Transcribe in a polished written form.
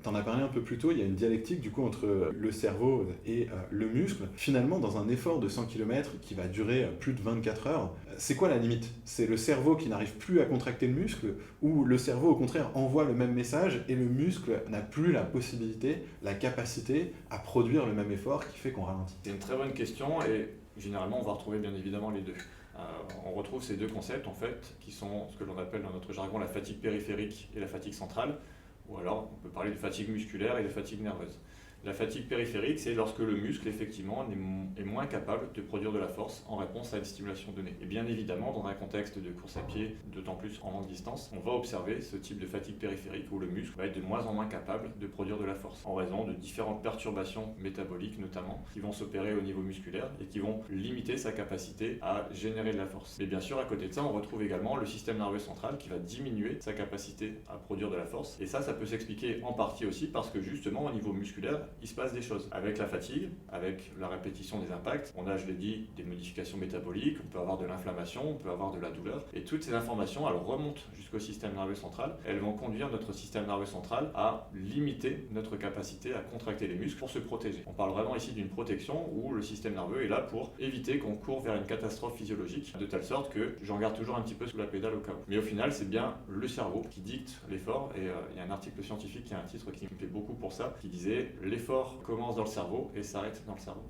T'en as parlé un peu plus tôt, il y a une dialectique du coup entre le cerveau et le muscle. Finalement, dans un effort de 100 km qui va durer plus de 24 heures, c'est quoi la limite? C'est le cerveau qui n'arrive plus à contracter le muscle ou le cerveau au contraire envoie le même message et le muscle n'a plus la possibilité, la capacité à produire le même effort qui fait qu'on ralentit? C'est une très bonne question et généralement on va retrouver bien évidemment les deux. On retrouve ces deux concepts en fait qui sont ce que l'on appelle dans notre jargon la fatigue périphérique et la fatigue centrale, ou alors on peut parler de fatigue musculaire et de fatigue nerveuse. La fatigue périphérique, c'est lorsque le muscle, effectivement, est moins capable de produire de la force en réponse à une stimulation donnée. Et bien évidemment, dans un contexte de course à pied, d'autant plus en longue distance, on va observer ce type de fatigue périphérique où le muscle va être de moins en moins capable de produire de la force, en raison de différentes perturbations métaboliques notamment, qui vont s'opérer au niveau musculaire et qui vont limiter sa capacité à générer de la force. Mais bien sûr, à côté de ça, on retrouve également le système nerveux central qui va diminuer sa capacité à produire de la force. Et ça peut s'expliquer en partie aussi parce que justement, au niveau musculaire, il se passe des choses. Avec la fatigue, avec la répétition des impacts, on a, je l'ai dit, des modifications métaboliques, on peut avoir de l'inflammation, on peut avoir de la douleur. Et toutes ces informations, elles remontent jusqu'au système nerveux central. Elles vont conduire notre système nerveux central à limiter notre capacité à contracter les muscles pour se protéger. On parle vraiment ici d'une protection où le système nerveux est là pour éviter qu'on court vers une catastrophe physiologique, de telle sorte que j'en garde toujours un petit peu sous la pédale au cas où. Mais au final, c'est bien le cerveau qui dicte l'effort. Et il y a un article scientifique qui a un titre qui me plaît beaucoup pour ça, qui disait « L'effort commence dans le cerveau et s'arrête dans le cerveau ».